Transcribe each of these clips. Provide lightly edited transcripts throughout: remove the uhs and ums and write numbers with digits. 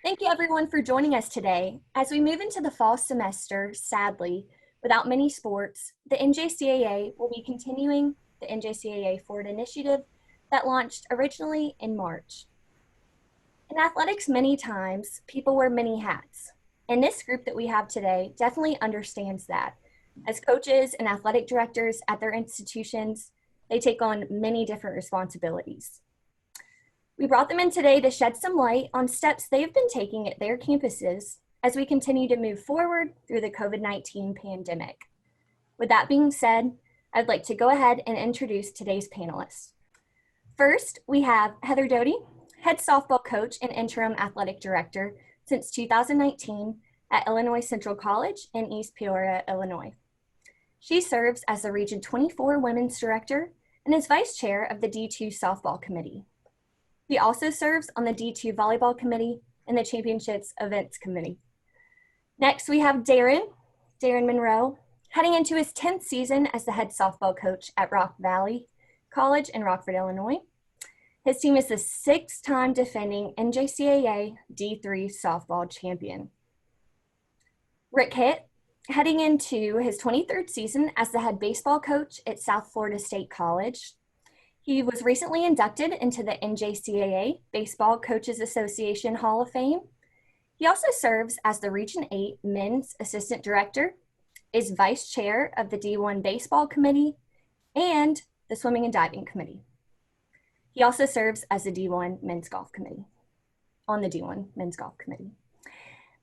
Thank you everyone for joining us today. As we move into the fall semester, sadly, without many sports, the NJCAA will be continuing the NJCAA Forward Initiative that launched originally in March. In athletics, many times, people wear many hats. And this group that we have today definitely understands that. As coaches and athletic directors at their institutions, they take on many different responsibilities. We brought them in today to shed some light on steps they've been taking at their campuses as we continue to move forward through the COVID-19 pandemic. With that being said, I'd like to go ahead and introduce today's panelists. First, we have Heather Doty, head softball coach and interim athletic director since 2019 at Illinois Central College in East Peoria, Illinois. She serves as the Region 24 Women's Director and is vice chair of the D2 Softball Committee. He also serves on the D2 Volleyball Committee and the Championships Events Committee. Next, we have Darren Monroe, heading into his 10th season as the head softball coach at Rock Valley College in Rockford, Illinois. His team is the 6-time defending NJCAA D3 softball champion. Rick Hitt, heading into his 23rd season as the head baseball coach at South Florida State College. He was recently inducted into the NJCAA Baseball Coaches Association Hall of Fame. He also serves as the Region 8 Men's Assistant Director, is Vice Chair of the D1 Baseball Committee, and the Swimming and Diving Committee. He also serves as the D1 Men's Golf Committee, on the D1 Men's Golf Committee.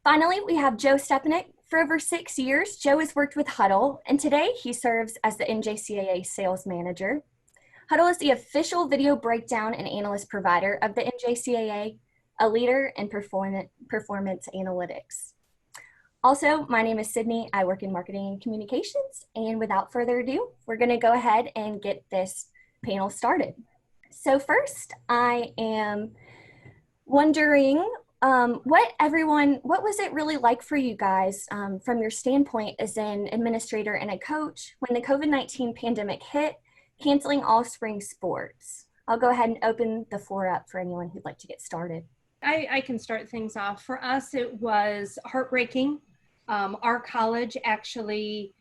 Finally, we have Joe Stepanek. For over 6 years, Joe has worked with Hudl, and today he serves as the NJCAA Sales Manager. Hudl is the official video breakdown and analyst provider of the NJCAA, a leader in performance analytics. Also, my name is Sydney. I work in marketing and communications. And without further ado, we're going to go ahead and get this panel started. So first, I am wondering what was it really like for you guys from your standpoint as an administrator and a coach when the COVID-19 pandemic hit, canceling all spring sports? I'll go ahead and open the floor up for anyone who'd like to get started. I can start things off. For us, it was heartbreaking. Our college actually,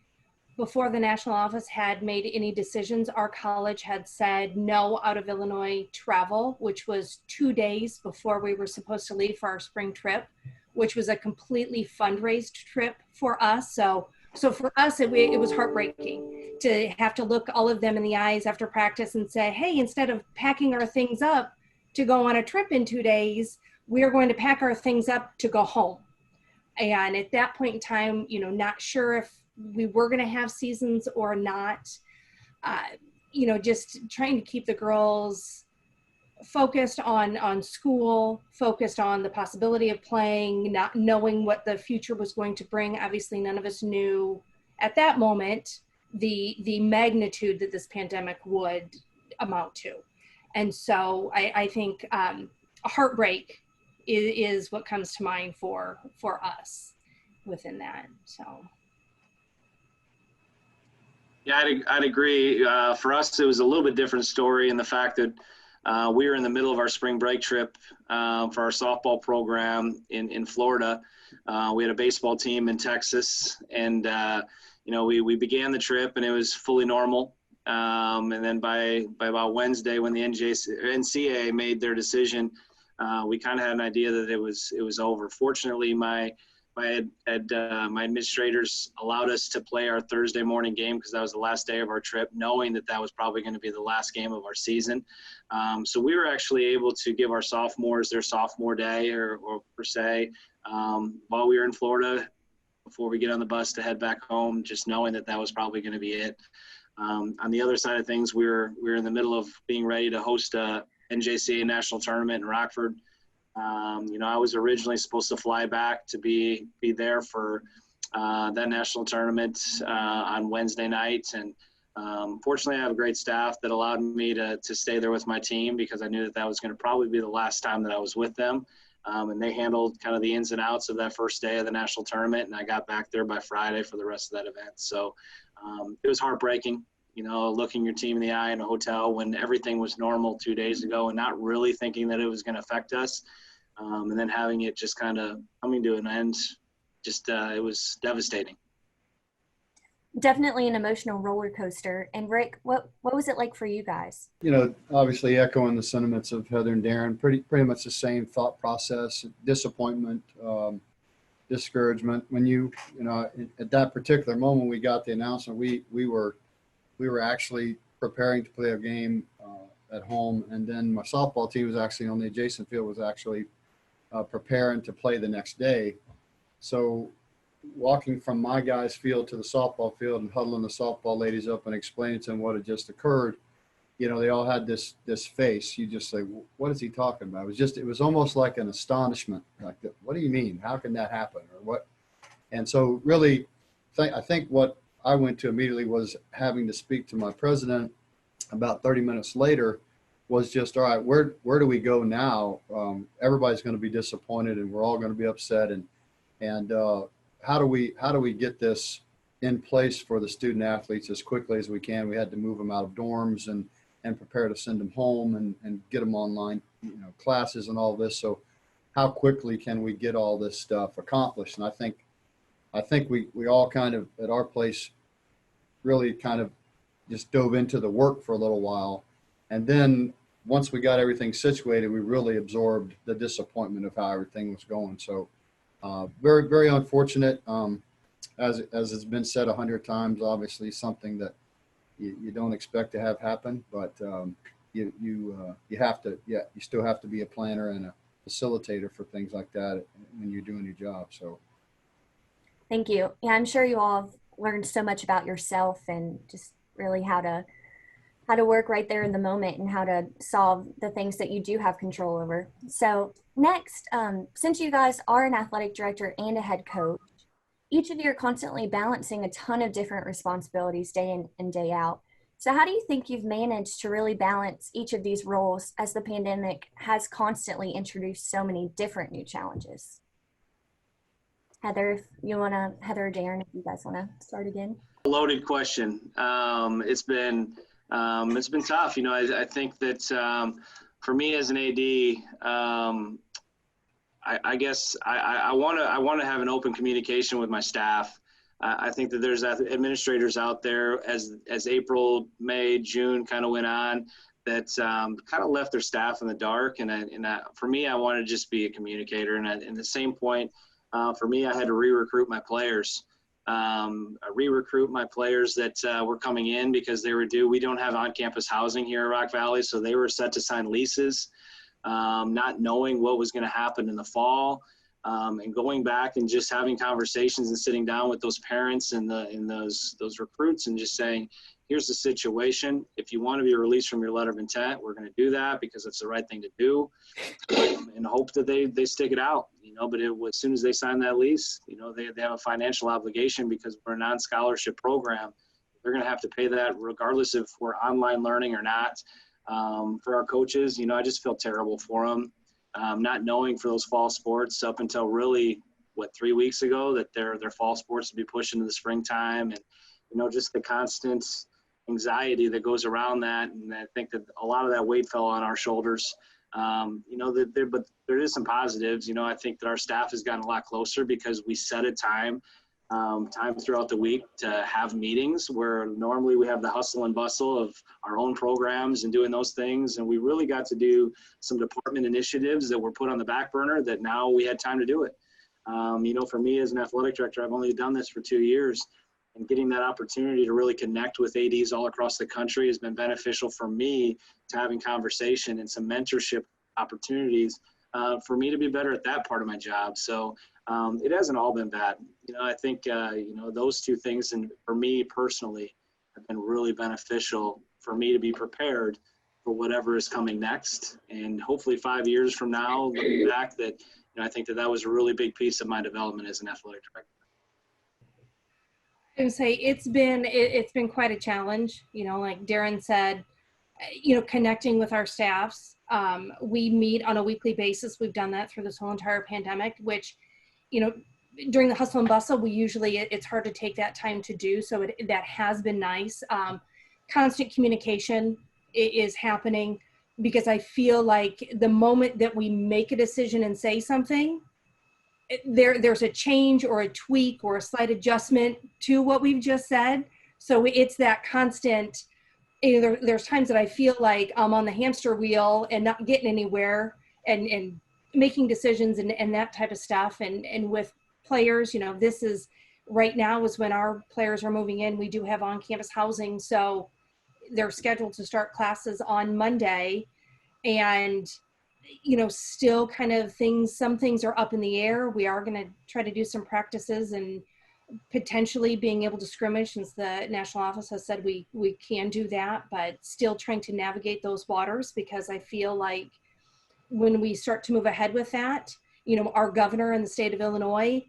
before the national office had made any decisions, our college had said no out of Illinois travel, which was 2 days before we were supposed to leave for our spring trip, which was a completely fundraised trip for us. So for us, it was heartbreaking to have to look all of them in the eyes after practice and say, hey, instead of packing our things up to go on a trip in 2 days, we are going to pack our things up to go home. And at that point in time, not sure if we were going to have seasons or not, just trying to keep the girls focused on school, focused on the possibility of playing, not knowing what the future was going to bring. Obviously, none of us knew at that moment the magnitude that this pandemic would amount to. And so I think a heartbreak is what comes to mind for us within that. So. Yeah, I'd agree. For us, it was a little bit different story in the fact that we were in the middle of our spring break trip for our softball program in Florida. We had a baseball team in Texas, and we began the trip and it was fully normal. And then by about Wednesday, when the NCAA made their decision, we kind of had an idea that it was over. Fortunately, my administrators allowed us to play our Thursday morning game because that was the last day of our trip, knowing that was probably going to be the last game of our season. So we were actually able to give our sophomores their sophomore day or per se while we were in Florida before we get on the bus to head back home, just knowing that was probably going to be it. On the other side of things, we were in the middle of being ready to host a NJCAA national tournament in Rockford. I was originally supposed to fly back to be there for that national tournament on Wednesday night. And fortunately, I have a great staff that allowed me to stay there with my team because I knew that was going to probably be the last time that I was with them. And they handled kind of the ins and outs of that first day of the national tournament. And I got back there by Friday for the rest of that event. So it was heartbreaking, looking your team in the eye in a hotel when everything was normal 2 days ago and not really thinking that it was going to affect us. And then having it just kind of coming to an end, just it was devastating. Definitely an emotional roller coaster. And Rick, what was it like for you guys? Obviously echoing the sentiments of Heather and Darren, pretty much the same thought process, disappointment, discouragement. When at that particular moment we got the announcement, we were actually preparing to play a game at home, and then my softball team was actually on the adjacent field, was actually preparing to play the next day. So walking from my guys' field to the softball field and huddling the softball ladies up and explaining to them what had just occurred, they all had this face. You just say, what is he talking about? It was almost like an astonishment. Like, what do you mean? How can that happen? Or what? And so really, I think what I went to immediately was having to speak to my president about 30 minutes later was just, all right, where do we go now? Everybody's going to be disappointed and we're all going to be upset. And how do we get this in place for the student athletes as quickly as we can? We had to move them out of dorms and prepare to send them home and get them online, classes and all this. So how quickly can we get all this stuff accomplished? And I think we all kind of at our place really kind of just dove into the work for a little while. And then once we got everything situated, we really absorbed the disappointment of how everything was going. So very, very unfortunate. As it's been said 100 times, obviously something that you don't expect to have happen, but you still have to be a planner and a facilitator for things like that when you're doing your job. So Thank you. Yeah, I'm sure you all have learned so much about yourself and just really how to work right there in the moment and how to solve the things that you do have control over. So next, since you guys are an athletic director and a head coach, each of you are constantly balancing a ton of different responsibilities day in and day out. So how do you think you've managed to really balance each of these roles as the pandemic has constantly introduced so many different new challenges? Heather or Darren, if you guys want to start again. Loaded question. It's been tough. I think that for me as an AD, I guess I want to have an open communication with my staff. I think that there's administrators out there as April, May, June kind of went on that kind of left their staff in the dark. For me, I want to just be a communicator. And at the same point, for me, I had to re-recruit my players. Re-recruit my players that were coming in because they were due. We don't have on-campus housing here at Rock Valley, so they were set to sign leases, not knowing what was going to happen in the fall, and going back and just having conversations and sitting down with those parents and those recruits and just saying, here's the situation. If you want to be released from your letter of intent, we're going to do that because it's the right thing to do, and hope that they stick it out. But as soon as they sign that lease, they have a financial obligation because we're a non-scholarship program. They're going to have to pay that regardless if we're online learning or not. For our coaches, I just feel terrible for them, not knowing for those fall sports up until really 3 weeks ago that their fall sports would be pushed into the springtime, and just the constant anxiety that goes around that. And I think that a lot of that weight fell on our shoulders. But there is some positives. I think that our staff has gotten a lot closer because we set a time throughout the week to have meetings where normally we have the hustle and bustle of our own programs and doing those things. And we really got to do some department initiatives that were put on the back burner that now we had time to do it. For me as an athletic director, I've only done this for 2 years. And getting that opportunity to really connect with ADs all across the country has been beneficial for me to having conversation and some mentorship opportunities for me to be better at that part of my job. So it hasn't all been bad. I think, those two things, and for me personally, have been really beneficial for me to be prepared for whatever is coming next. And hopefully 5 years from now, looking back, that I think that was a really big piece of my development as an athletic director. I would say it's been quite a challenge, like Darren said, connecting with our staffs. We meet on a weekly basis. We've done that through this whole entire pandemic, which, during the hustle and bustle, it's hard to take that time to do. So that has been nice. Constant communication is happening. because I feel like the moment that we make a decision and say something, there's a change or a tweak or a slight adjustment to what we've just said. So it's that constant, there's times that I feel like I'm on the hamster wheel and not getting anywhere, and making decisions and that type of stuff. And with players, this is right now is when our players are moving in. We do have on-campus housing, so they're scheduled to start classes on Monday. And still kind of some things are up in the air. We are going to try to do some practices and potentially being able to scrimmage, since the national office has said we can do that, but still trying to navigate those waters, because I feel like when we start to move ahead with that, our governor in the state of Illinois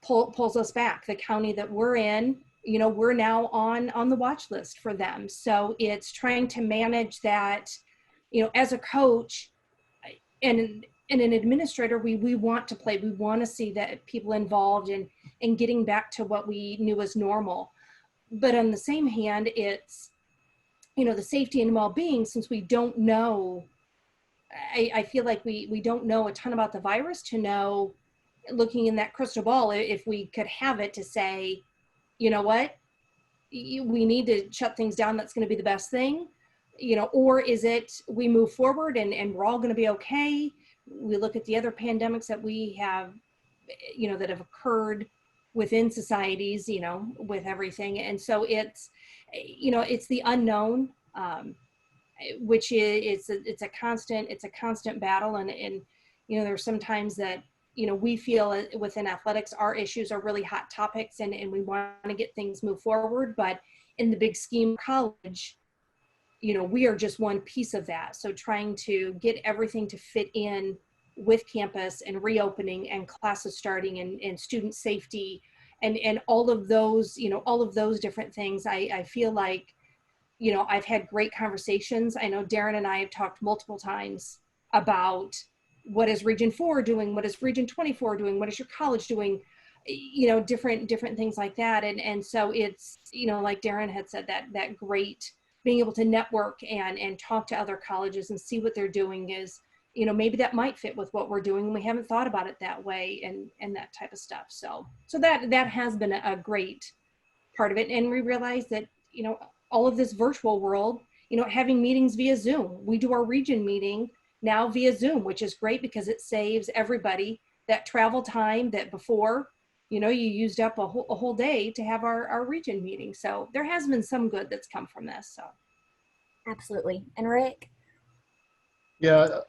pulls us back. The county that we're in, we're now on the watch list for them. So it's trying to manage that, as a coach and an administrator, we want to play. We want to see that people involved in getting back to what we knew as normal. But on the same hand, it's, the safety and well-being, since we don't know, I feel like we don't know a ton about the virus to know, looking in that crystal ball, if we could have it to say, you know what, we need to shut things down. That's going to be the best thing, or is it we move forward and we're all going to be okay? We look at the other pandemics that we have, that have occurred within societies, with everything. And so it's, it's the unknown, which is it's a constant battle. And there's sometimes that, we feel within athletics, our issues are really hot topics, and we want to get things move forward. But in the big scheme of college, we are just one piece of that. So trying to get everything to fit in with campus and reopening and classes starting and student safety and all of those, all of those different things. I feel like, I've had great conversations. I know Darren and I have talked multiple times about what is Region 4 doing, what is Region 24 doing, what is your college doing, different things like that. And so it's, like Darren had said, that great being able to network and talk to other colleges and see what they're doing is, maybe that might fit with what we're doing. We haven't thought about it that way and that type of stuff. So that has been a great part of it. And we realize that, all of this virtual world, having meetings via Zoom, we do our region meeting now via Zoom, which is great because it saves everybody that travel time that before, you used up a whole day to have our region meeting. So there has been some good that's come from this. So. Absolutely. And Rick? Yeah,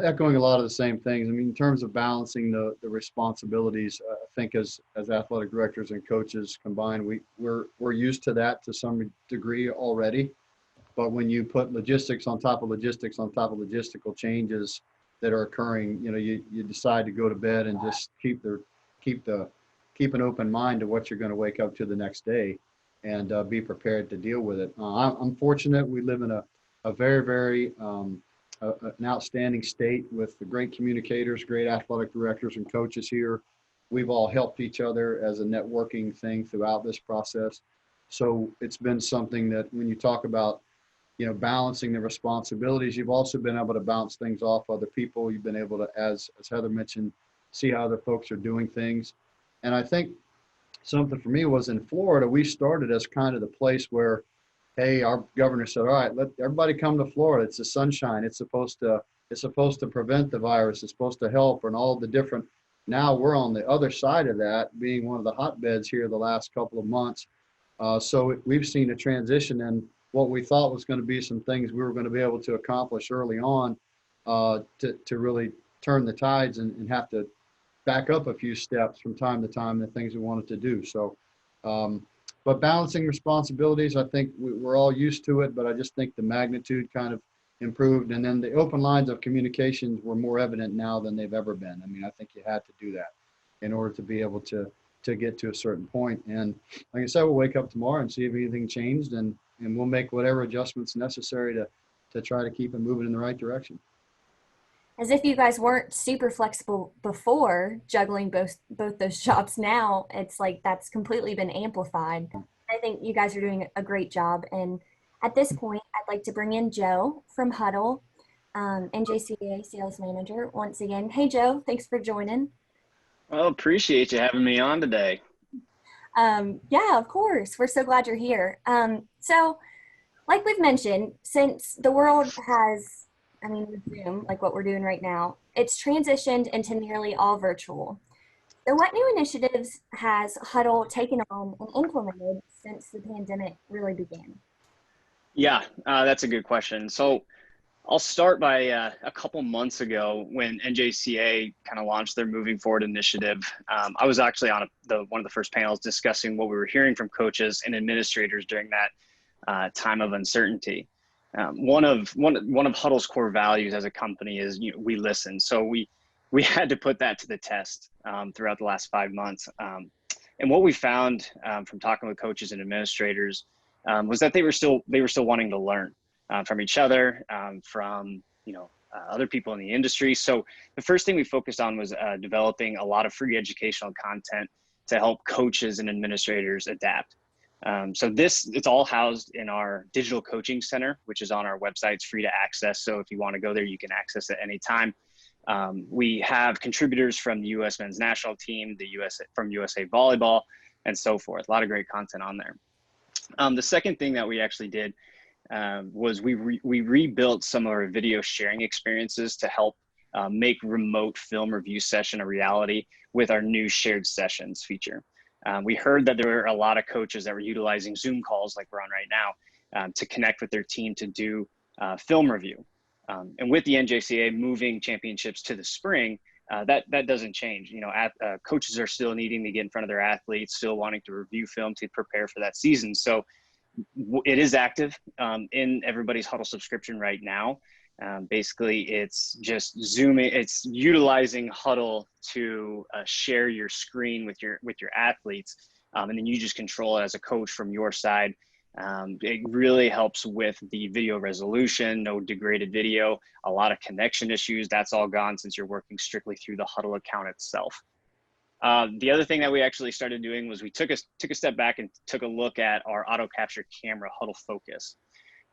echoing a lot of the same things. I mean, in terms of balancing the responsibilities, I think as athletic directors and coaches combined, we're used to that to some degree already. But when you put logistics on top of logistics on top of logistical changes that are occurring, you decide to go to bed and just keep an open mind to what you're going to wake up to the next day, and be prepared to deal with it. I'm fortunate. We live in a very, very an outstanding state with the great communicators, great athletic directors and coaches here. We've all helped each other as a networking thing throughout this process. So it's been something that when you talk about, balancing the responsibilities, you've also been able to bounce things off other people. You've been able to, as Heather mentioned, see how other folks are doing things. And I think something for me was in Florida, we started as kind of the place where, hey, our governor said, all right, let everybody come to Florida. It's the sunshine. It's supposed to prevent the virus. It's supposed to help, and all the different. Now we're on the other side of that, being one of the hotbeds here the last couple of months. So we've seen a transition in what we thought was going to be some things we were going to be able to accomplish early on, to really turn the tides and have to back up a few steps from time to time, the things we wanted to do. So, but balancing responsibilities, I think we're all used to it, but I just think the magnitude kind of improved. And then the open lines of communications were more evident now than they've ever been. I mean, I think you had to do that in order to be able to get to a certain point. And like I said, we'll wake up tomorrow and see if anything changed, and we'll make whatever adjustments necessary to try to keep it moving in the right direction. As if you guys weren't super flexible before juggling both those jobs, now it's like that's completely been amplified. I think you guys are doing a great job. And at this point, I'd like to bring in Joe from Hudl. NJCAA sales manager once again. Hey, Joe, thanks for joining. Well, appreciate you having me on today. Yeah, of course. We're so glad you're here. So, like we've mentioned, since the world has, with Zoom, like what we're doing right now, it's transitioned into nearly all virtual. So what new initiatives has Hudl taken on and implemented since the pandemic really began? Yeah, that's a good question. So I'll start by a couple months ago when NJCAA kind of launched their Moving Forward initiative. I was actually on one of the first panels discussing what we were hearing from coaches and administrators during that time of uncertainty. One of Hudl's core values as a company is we listen. So we had to put that to the test throughout the last 5 months. And what we found from talking with coaches and administrators was that they were still wanting to learn from each other, from other people in the industry. So the first thing we focused on was developing a lot of free educational content to help coaches and administrators adapt. So it's all housed in our digital coaching center, which is on our website. It's free to access. So if you want to go there, you can access it anytime. We have contributors from the U.S. men's national team, from USA Volleyball, and so forth. A lot of great content on there. The second thing that we actually did was we rebuilt some of our video sharing experiences to help make remote film review session a reality with our new shared sessions feature. We heard that there were a lot of coaches that were utilizing Zoom calls like we're on right now to connect with their team to do film review. And with the NJCAA moving championships to the spring, that doesn't change. Coaches are still needing to get in front of their athletes, still wanting to review film to prepare for that season. So it is active in everybody's Hudl subscription right now. Basically, it's just Zooming. It's utilizing Hudl to share your screen with your athletes, and then you just control it as a coach from your side. It really helps with the video resolution, no degraded video, a lot of connection issues. That's all gone since you're working strictly through the Hudl account itself. The other thing that we actually started doing was we took a step back and took a look at our auto capture camera Hudl Focus.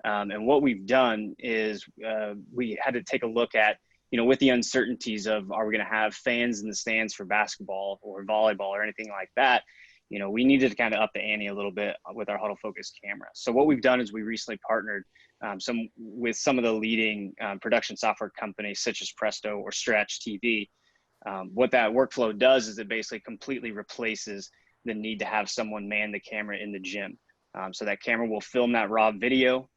And what we've done is we had to take a look at, with the uncertainties of, are we going to have fans in the stands for basketball or volleyball or anything like that? We needed to kind of up the ante a little bit with our Hudl Focus camera. So what we've done is we recently partnered with some of the leading production software companies such as Presto or Stretch TV. What that workflow does is it basically completely replaces the need to have someone man the camera in the gym. So that camera will film that raw video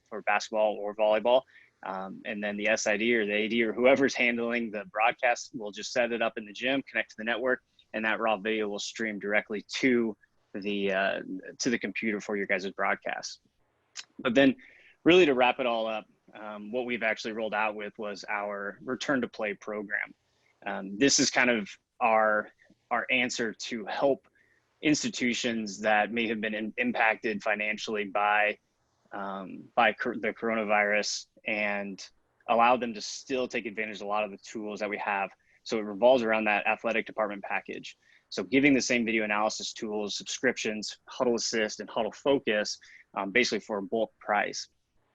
for basketball or volleyball. And then the SID or the AD or whoever's handling the broadcast will just set it up in the gym, connect to the network, and that raw video will stream directly to the computer for your guys' broadcast. But then really to wrap it all up, what we've actually rolled out with was our return to play program. This is kind of our answer to help institutions that may have been impacted financially by the coronavirus and allow them to still take advantage of a lot of the tools that we have. So it revolves around that athletic department package. So giving the same video analysis tools, subscriptions, Hudl Assist, and Hudl Focus, basically for a bulk price.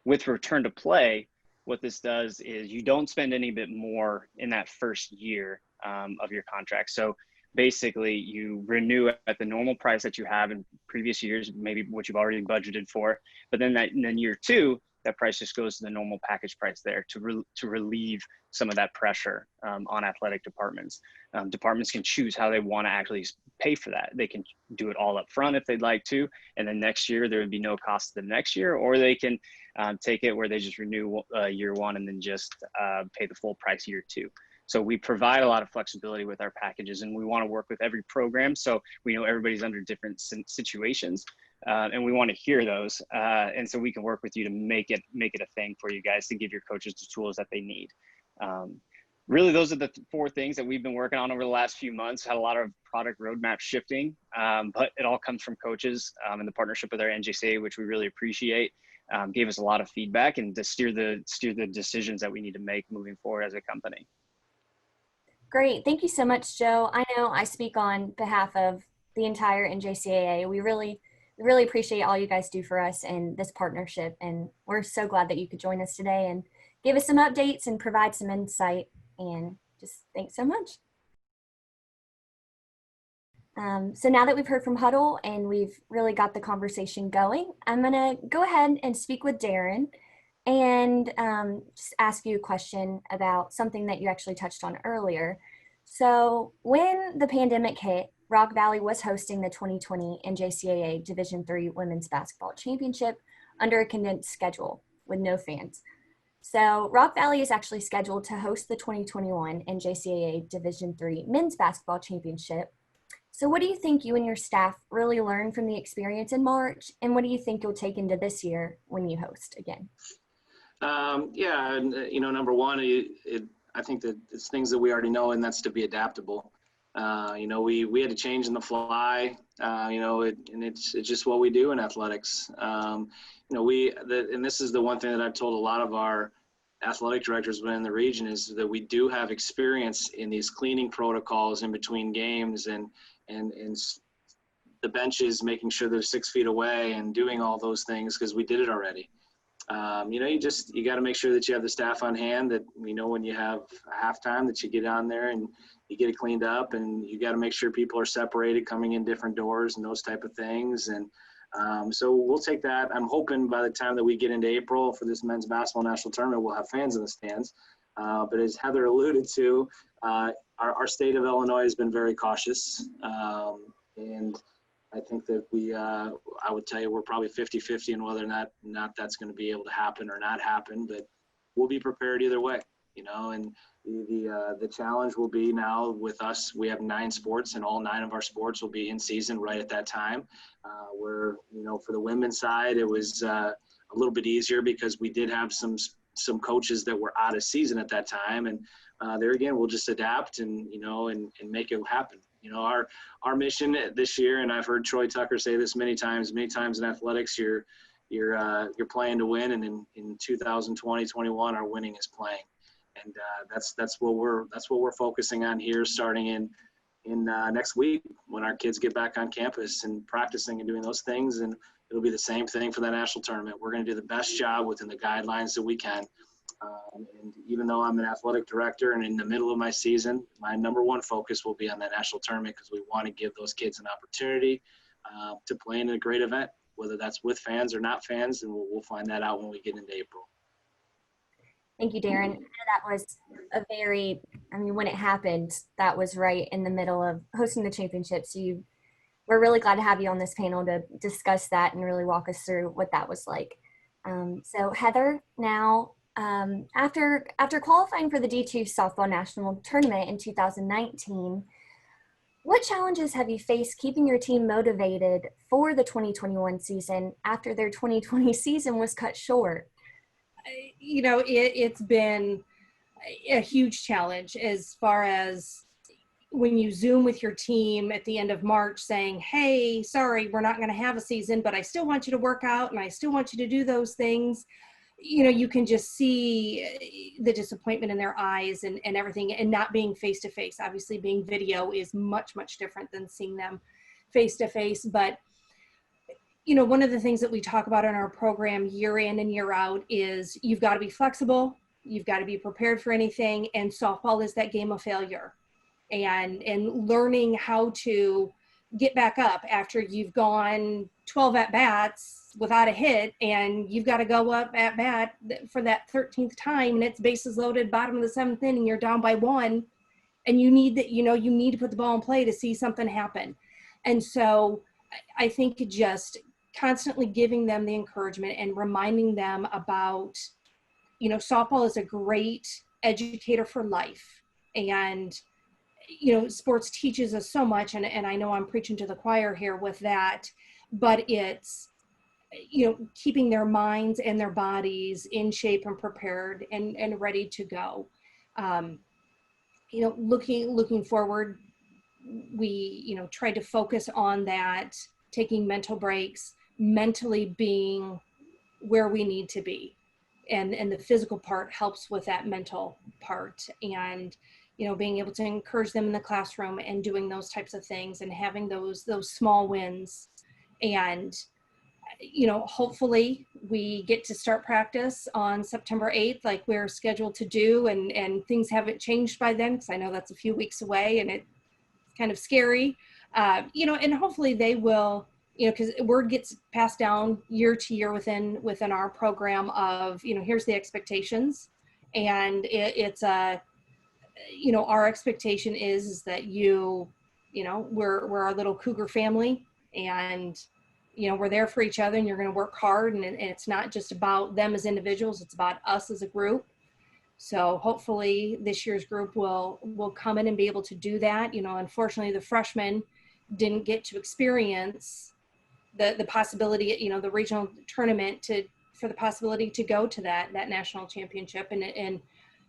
With return to play, what this does is you don't spend any bit more in that first year of your contract. So basically you renew at the normal price that you have in previous years, maybe what you've already budgeted for, but then year two, that price just goes to the normal package price there to relieve some of that pressure on athletic departments. Departments can choose how they want to actually pay for that. They can do it all up front if they'd like to, and then next year there would be no cost to the next year, or they can take it where they just renew year one and then just pay the full price year two. So we provide a lot of flexibility with our packages, and we want to work with every program. So we know everybody's under different situations, and we want to hear those. And so we can work with you to make it a thing for you guys to give your coaches the tools that they need. Really, those are the four things that we've been working on over the last few months. Had a lot of product roadmap shifting, but it all comes from coaches and the partnership with our NJCAA, which we really appreciate. Gave us a lot of feedback and to steer the decisions that we need to make moving forward as a company. Great. Thank you so much, Joe. I know I speak on behalf of the entire NJCAA. We really appreciate all you guys do for us and this partnership. And we're so glad that you could join us today and give us some updates and provide some insight. And just thanks so much. So now that we've heard from Hudl and we've really got the conversation going, I'm going to go ahead and speak with Darren and just ask you a question about something that you actually touched on earlier. So when the pandemic hit, Rock Valley was hosting the 2020 NJCAA Division III Women's Basketball Championship under a condensed schedule with no fans. So Rock Valley is actually scheduled to host the 2021 NJCAA Division III Men's Basketball Championship. So what do you think you and your staff really learned from the experience in March, and what do you think you'll take into this year when you host again? Yeah, and, number one, I think that it's things that we already know, and that's to be adaptable. We had to change in the fly, and it's just what we do in athletics. And this is the one thing that I've told a lot of our athletic directors within the region is that we do have experience in these cleaning protocols in between games and the benches, making sure they're 6 feet away and doing all those things because we did it already. You got to make sure that you have the staff on hand that, when you have a halftime that you get on there and you get it cleaned up, and you got to make sure people are separated coming in different doors and those type of things. And so we'll take that. I'm hoping by the time that we get into April for this men's basketball national tournament, we'll have fans in the stands. But as Heather alluded to, our state of Illinois has been very cautious. And I think that I would tell you we're probably 50-50 on whether or not that's going to be able to happen or not happen, but we'll be prepared either way, and the challenge will be now with us, we have 9 sports and all 9 of our sports will be in season right at that time. Where, for the women's side, it was a little bit easier because we did have some coaches that were out of season at that time. And there again, we'll just adapt and make it happen. Our mission this year, and I've heard Troy Tucker say this many times in athletics, you're playing to win. And in 2020, 21, our winning is playing. And that's what we're focusing on here starting in next week when our kids get back on campus and practicing and doing those things. And it'll be the same thing for the national tournament. We're going to do the best job within the guidelines that we can. And even though I'm an athletic director and in the middle of my season, my number one focus will be on that national tournament because we want to give those kids an opportunity to play in a great event, whether that's with fans or not fans. And we'll find that out when we get into April. Thank you, Darren. That was when it happened, that was right in the middle of hosting the championship. So we're really glad to have you on this panel to discuss that and really walk us through what that was like. So Heather, now after qualifying for the D2 softball national tournament in 2019, what challenges have you faced keeping your team motivated for the 2021 season after their 2020 season was cut short? It's been a huge challenge as far as when you Zoom with your team at the end of March saying, hey, sorry, we're not going to have a season, but I still want you to work out and I still want you to do those things. You can just see the disappointment in their eyes and everything, and not being face-to-face. Obviously being video is much, much different than seeing them face-to-face. But one of the things that we talk about in our program year in and year out is you've got to be flexible. You've got to be prepared for anything. And softball is that game of failure. And learning how to get back up after you've gone 12 at-bats without a hit, and you've got to go up at bat for that 13th time, and it's bases loaded, bottom of the 7th inning, you're down by 1, and you need to put the ball in play to see something happen. And so I think just constantly giving them the encouragement and reminding them about, softball is a great educator for life. And, sports teaches us so much. And I know I'm preaching to the choir here with that, but it's, keeping their minds and their bodies in shape and prepared and ready to go. Looking forward, we, tried to focus on that, taking mental breaks, mentally being where we need to be. And the physical part helps with that mental part. And, being able to encourage them in the classroom and doing those types of things and having those small wins. And hopefully we get to start practice on September 8th, like we're scheduled to do, and things haven't changed by then, because I know that's a few weeks away and it's kind of scary, and hopefully they will, because word gets passed down year to year within our program of, here's the expectations. And it's our expectation is that we're our little Cougar family, and we're there for each other, and you're going to work hard, and it's not just about them as individuals, it's about us as a group. So hopefully this year's group will come in and be able to do that. Unfortunately the freshmen didn't get to experience the possibility, the regional tournament for the possibility to go to that national championship. And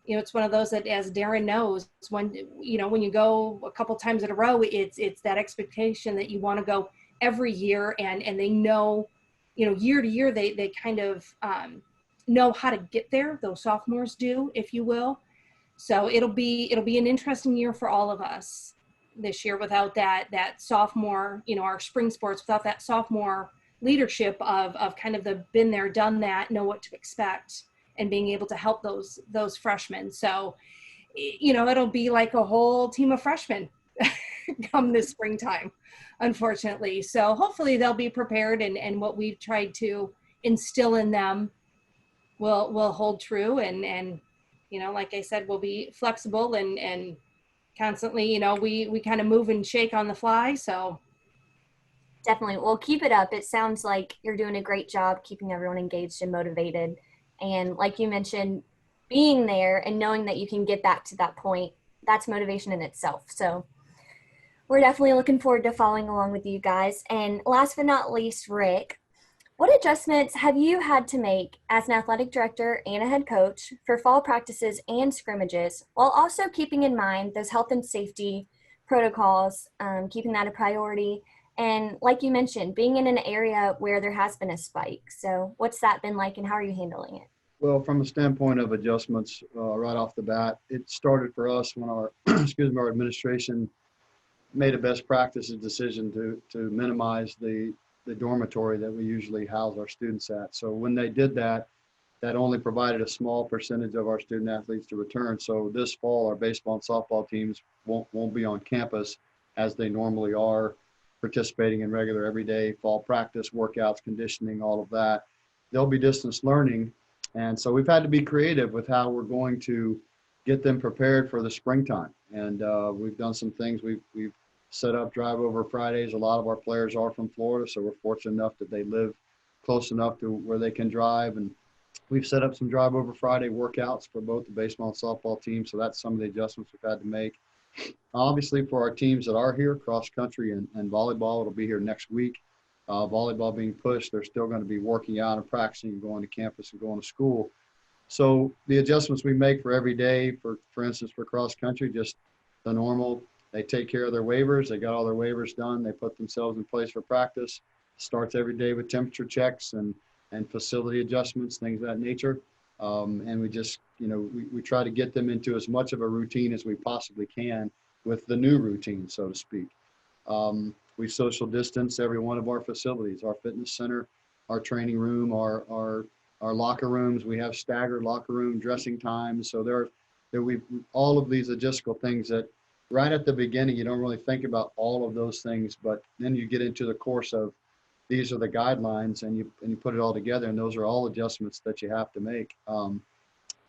it's one of those that, as Darren knows, when you go a couple times in a row, it's that expectation that you want to go every year, and they know, year to year, they kind of know how to get there. Those sophomores do, if you will. So it'll be an interesting year for all of us this year without that sophomore, our spring sports, without that sophomore leadership of kind of the been there, done that, know what to expect, and being able to help those freshmen. So, it'll be like a whole team of freshmen come this springtime, unfortunately. So hopefully they'll be prepared, and what we've tried to instill in them will hold true. And like I said, we'll be flexible and constantly, we kind of move and shake on the fly. So Definitely. Well, keep it up. It sounds like you're doing a great job keeping everyone engaged and motivated. And like you mentioned, being there and knowing that you can get back to that point, that's motivation in itself. So we're definitely looking forward to following along with you guys. And last but not least, Rick, what adjustments have you had to make as an athletic director and a head coach for fall practices and scrimmages, while also keeping in mind those health and safety protocols, keeping that a priority? And like you mentioned, being in an area where there has been a spike. So what's that been like, and how are you handling it? Well, from a standpoint of adjustments, right off the bat, it started for us when our our administration made a best practices decision to minimize the dormitory that we usually house our students at. So when they did that, that only provided a small percentage of our student athletes to return. So this fall, our baseball and softball teams won't be on campus as they normally are, participating in regular everyday fall practice, workouts, conditioning, all of that. They'll be distance learning. And so we've had to be creative with how we're going to get them prepared for the springtime. And we've done some things. We've set up drive over Fridays. A lot of our players are from Florida, so we're fortunate enough that they live close enough to where they can drive. And we've set up some drive over Friday workouts for both the baseball and softball teams. So that's some of the adjustments we've had to make. Obviously, for our teams that are here, cross country and volleyball, it'll be here next week. Volleyball being pushed, they're still going to be working out and practicing and going to campus and going to school. So the adjustments we make for every day, for instance, for cross country, just the normal. They take care of their waivers. They got all their waivers done. They put themselves in place for practice. Starts every day with temperature checks and facility adjustments, things of that nature. And we just, we try to get them into as much of a routine as we possibly can with the new routine, so to speak. We social distance every one of our facilities, our fitness center, our training room, our locker rooms. We have staggered locker room dressing times. So we all of these logistical things that right at the beginning, you don't really think about all of those things, but then you get into the course of these are the guidelines, and you put it all together, and those are all adjustments that you have to make.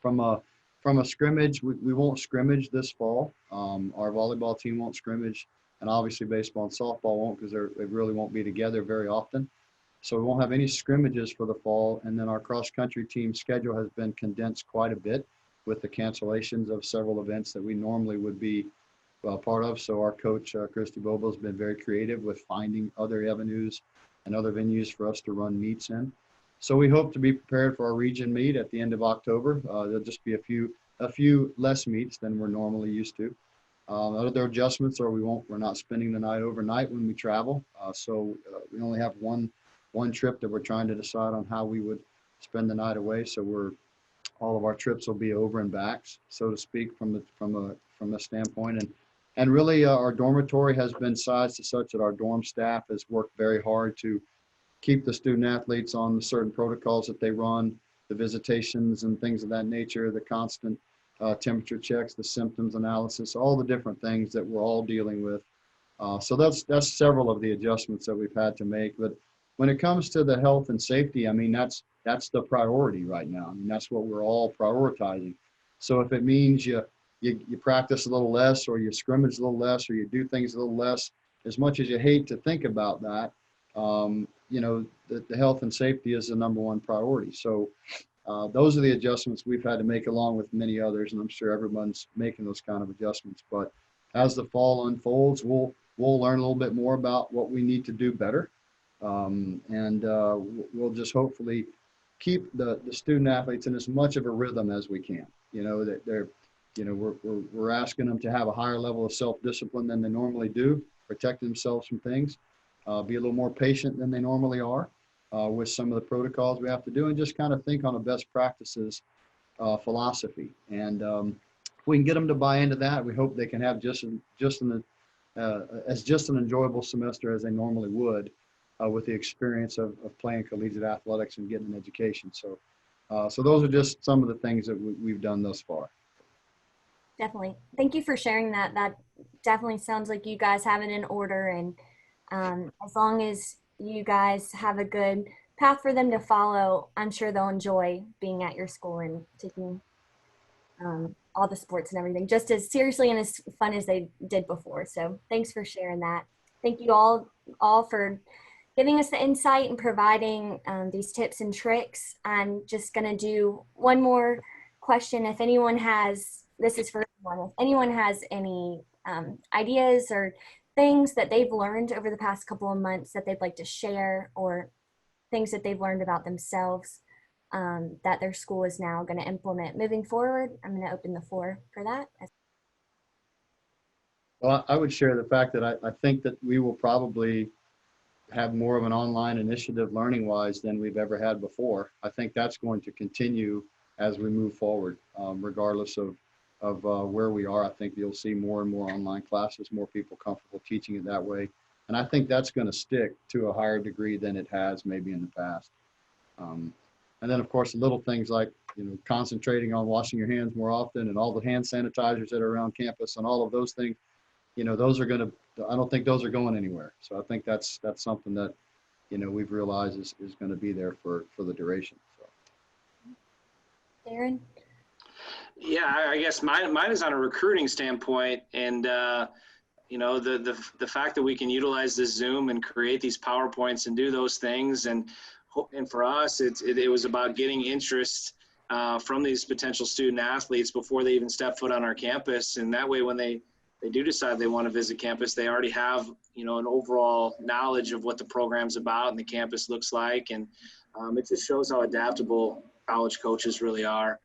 From a scrimmage, we won't scrimmage this fall. Our volleyball team won't scrimmage, and obviously baseball and softball won't, because they really won't be together very often. So we won't have any scrimmages for the fall. And then our cross country team schedule has been condensed quite a bit with the cancellations of several events that we normally would be part of. So our coach, Christy Bobo, has been very creative with finding other avenues and other venues for us to run meets in. So we hope to be prepared for our region meet at the end of October. There'll just be a few less meets than we're normally used to. Other adjustments are we're not spending the night overnight when we travel. So we only have one trip that we're trying to decide on how we would spend the night away. So all of our trips will be over and backs, so to speak, from a standpoint. And really our dormitory has been sized to such that our dorm staff has worked very hard to keep the student athletes on the certain protocols that they run, the visitations and things of that nature, the constant temperature checks, the symptoms analysis, all the different things that we're all dealing with. So that's several of the adjustments that we've had to make. But when it comes to the health and safety, I mean, that's the priority right now. I mean, that's what we're all prioritizing. So if it means you practice a little less, or you scrimmage a little less, or you do things a little less, as much as you hate to think about that, you know, the health and safety is the number one priority. So those are the adjustments we've had to make, along with many others, and I'm sure everyone's making those kind of adjustments. But as the fall unfolds, we'll learn a little bit more about what we need to do better, and we'll just hopefully keep the student athletes in as much of a rhythm as we can. You know, that they're, you know, we're asking them to have a higher level of self-discipline than they normally do, protect themselves from things, be a little more patient than they normally are with some of the protocols we have to do, and just kind of think on a best practices philosophy. And if we can get them to buy into that, we hope they can have just an enjoyable semester as they normally would, with the experience of playing collegiate athletics and getting an education. So those are just some of the things that we've done thus far. Definitely. Thank you for sharing that. That definitely sounds like you guys have it in order. And as long as you guys have a good path for them to follow, I'm sure they'll enjoy being at your school and taking all the sports and everything just as seriously and as fun as they did before. So thanks for sharing that. Thank you all for giving us the insight and providing these tips and tricks. I'm just going to do one more question. If anyone has, this is for everyone, if anyone has any ideas or things that they've learned over the past couple of months that they'd like to share, or things that they've learned about themselves that their school is now going to implement moving forward, I'm going to open the floor for that. Well, I would share the fact that I think that we will probably have more of an online initiative learning wise than we've ever had before. I think that's going to continue as we move forward, regardless of where we are. I think you'll see more and more online classes, more people comfortable teaching it that way. And I think that's going to stick to a higher degree than it has maybe in the past. And then, of course, little things like, you know, concentrating on washing your hands more often, and all the hand sanitizers that are around campus, and all of those things, you know, those are going to, I don't think those are going anywhere. So I think that's something that, you know, we've realized is going to be there for the duration. So. Darren? Yeah, I guess mine is on a recruiting standpoint, and you know, the fact that we can utilize this Zoom and create these PowerPoints and do those things, and for us, it was about getting interest from these potential student athletes before they even step foot on our campus, and that way when they do decide they want to visit campus, they already have, you know, an overall knowledge of what the program's about and the campus looks like, and it just shows how adaptable college coaches really are.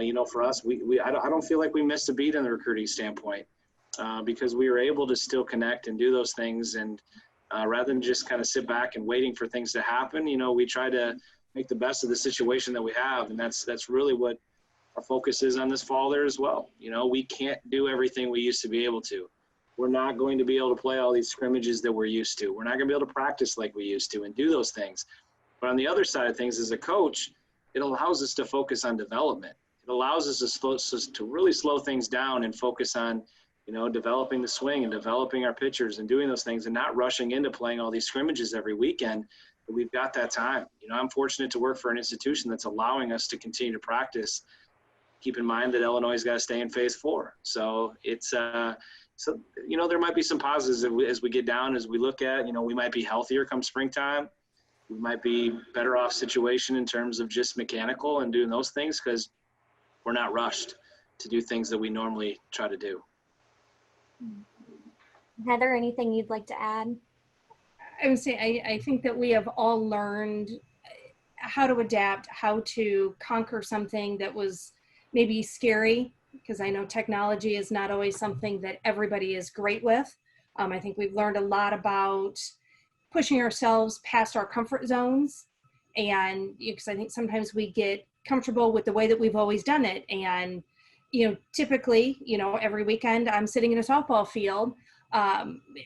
You know, for us, I don't feel like we missed a beat in the recruiting standpoint because we were able to still connect and do those things. And rather than just kind of sit back and waiting for things to happen, you know, we try to make the best of the situation that we have. And that's really what our focus is on this fall there as well. You know, we can't do everything we used to be able to. We're not going to be able to play all these scrimmages that we're used to. We're not going to be able to practice like we used to and do those things. But on the other side of things, as a coach, it allows us to focus on development. It allows us to really slow things down and focus on, you know, developing the swing and developing our pitchers and doing those things, and not rushing into playing all these scrimmages every weekend. But we've got that time. You know, I'm fortunate to work for an institution that's allowing us to continue to practice. Keep in mind that Illinois has got to stay in phase 4. So it's, so, you know, there might be some positives as we get down, as we look at, you know, we might be healthier come springtime. We might be better off situation in terms of just mechanical and doing those things, because we're not rushed to do things that we normally try to do. Heather, anything you'd like to add? I would say I think that we have all learned how to adapt, how to conquer something that was maybe scary, because I know technology is not always something that everybody is great with. I think we've learned a lot about pushing ourselves past our comfort zones, and because I think sometimes we get comfortable with the way that we've always done it. And, you know, typically, you know, every weekend I'm sitting in a softball field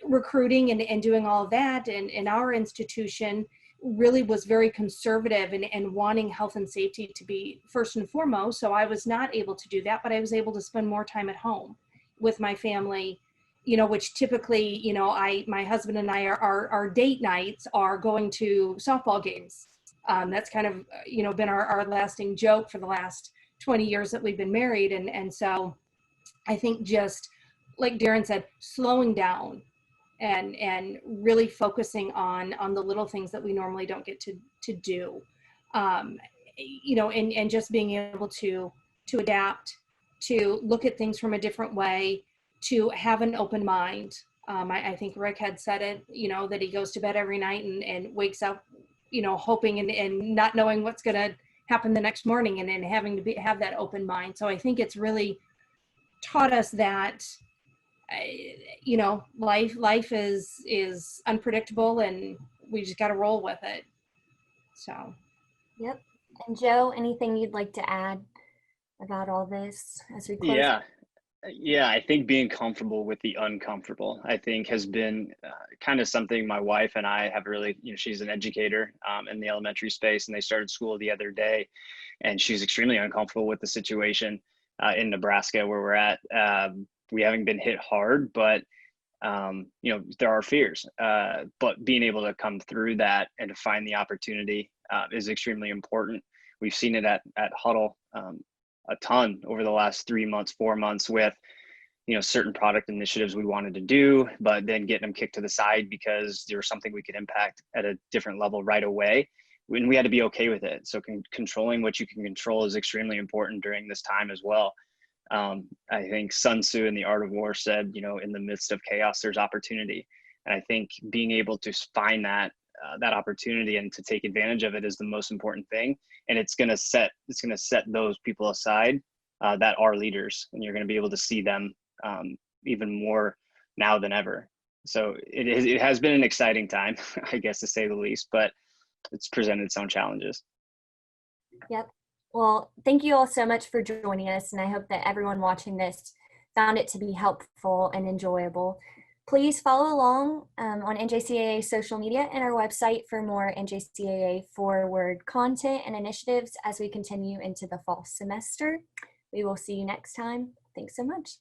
recruiting and doing all of that. And in our institution, really was very conservative and wanting health and safety to be first and foremost. So I was not able to do that, but I was able to spend more time at home with my family, you know, which typically, you know, my husband and I, our date nights are going to softball games. That's kind of, you know, been our lasting joke for the last 20 years that we've been married. And so I think just like Darren said, slowing down and really focusing on the little things that we normally don't get to do, you know, and just being able to adapt, to look at things from a different way, to have an open mind. I think Rick had said it, you know, that he goes to bed every night and wakes up, you know, hoping and not knowing what's going to happen the next morning, and then having to have that open mind. So I think it's really taught us that, you know, life is unpredictable, and we just got to roll with it. So. Yep. And Joe, anything you'd like to add about all this as we close? Yeah, I think being comfortable with the uncomfortable, I think, has been kind of something my wife and I have really, you know, she's an educator in the elementary space, and they started school the other day, and she's extremely uncomfortable with the situation in Nebraska where we're at. We haven't been hit hard, but you know, there are fears, but being able to come through that and to find the opportunity is extremely important. We've seen it at Hudl a ton over the last 3 months, 4 months, with, you know, certain product initiatives we wanted to do, but then getting them kicked to the side because there was something we could impact at a different level right away. And we had to be okay with it. So controlling what you can control is extremely important during this time as well. I think Sun Tzu in The Art of War said, you know, in the midst of chaos, there's opportunity. And I think being able to find that opportunity and to take advantage of it is the most important thing. And it's going to set those people aside that are leaders, and you're going to be able to see them even more now than ever. So it has been an exciting time, I guess, to say the least, but it's presented its own challenges. Yep. Well, thank you all so much for joining us, and I hope that everyone watching this found it to be helpful and enjoyable. Please follow along on NJCAA social media and our website for more NJCAA forward content and initiatives as we continue into the fall semester. We will see you next time. Thanks so much.